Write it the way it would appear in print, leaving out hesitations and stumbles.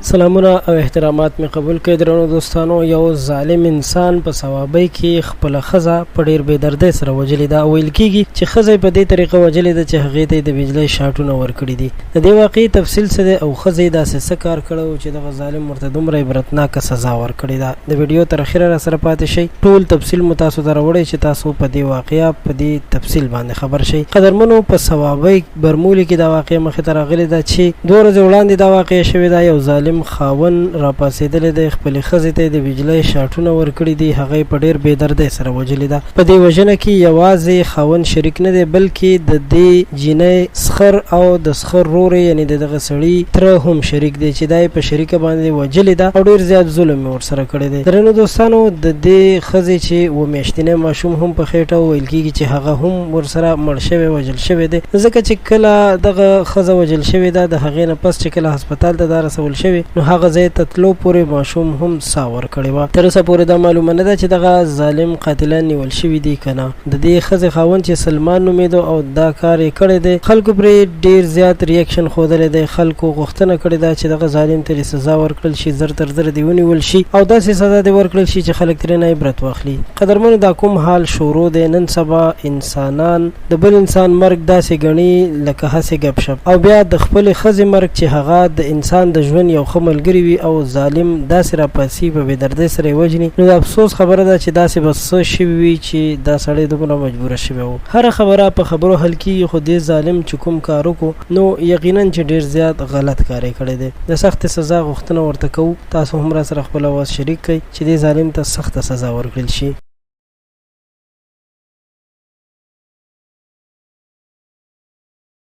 سلامونه او احترامات می قبول کړئ درنو دوستانو. یو ظالم انسان په ثوابۍ کې خپل خزه په ډیر بې دردۍ سره وجلې ده. ویل کېږي چې خزه په دې طریقه وجلې ده چې هغې ته د بجلۍ شاټونه ورکړي دي. د دې واقعي تفصیل څه دی او ښځې داسې څه کار کړی چې دغه ظالم ورته دومره عبرتناکه سزا ورکړې ده. د ویډیو تر اخره را سره پاتې شئ. ټول تفصیل مو تاسو ته راوړی چې تاسو په دې واقعیا په دې تفصیل باندې خبر شئ. قدرمنو، په ثوابۍ برمولي کې دا واقعه مخې ته راغلې ده چې 2 ورځې وړاندې دا واقعه شوې ده. یو ظالم خاون را پاسېدلې د خپلې ښځې ته د بجلۍ شاټونه ورکړي دي. هغې په ډېر بې دردۍ سره وجلې ده. په دې وژنه کې یوازې خاون شریک نه دی، بلکې د دې جینۍ سخر او د سخر ورور یعنې د دغه سړي تره هم شریک دی چې دا یې په شریکه باندې وجلې ده او ډېر زیات ظلم یې ورسره کړی دی. درنو دوستانو، د دې ښځې چې 2 میاشتنی ماشوم هم په خېټه ویل کېږي چې هغه هم ورسره مړ شوی وجل شوی دی، ځکه چې کله دغه ښځه وجل شوې ده د هغې نه پس چې کله هسپتال ته دا رسول شوې نو هغه ځای ته تلو پورې ماشوم هم ساه ورکړې وه. تر اوسه پورې دا معلومه نه ده چې دغه ظالم قاتلان نیول شوي دي که نه. د دې ښځې خاوند چې سلمان نومېده او دا کار یې کړی دی، خلکو پرې ډېر زیات ریاکشن ښودلی دی. خلکو غوښتنه کړې ده چې دغه ظالم ته سزا ورکړل شي، زر تر زر دې ونیول شي او داسې سزا دې ورکړل شي چې خلک ترې نه عبرت واخلي. قدرمنو، دا کوم حال شروع دی؟ نن سبا انسانان د بل انسان مرګ داسې ګڼي لکه هسې ګپ شپ، او بیا د خپلې ښځې مرګ چې هغه د انسان د ژوند یو ښه ملګري وي او ظالم داسې راپاسي په بې دردۍ سره یې وژني. نو د افسوس خبره ده چې داسې به څه شوي وي چې دا سړی دومره مجبوره شوی و. هره خبره په خبرو حل کېږي، خو دې ظالم چې کوم کار وکړو نو یقینا چې ډېر زیات غلط کار یې کړی دی. د سختې سزا غوښتنه ورته کوو. تاسو هم را سره خپل اواز شریک کړئ چې دې ظالم ته سخته سزا ورکړل شي.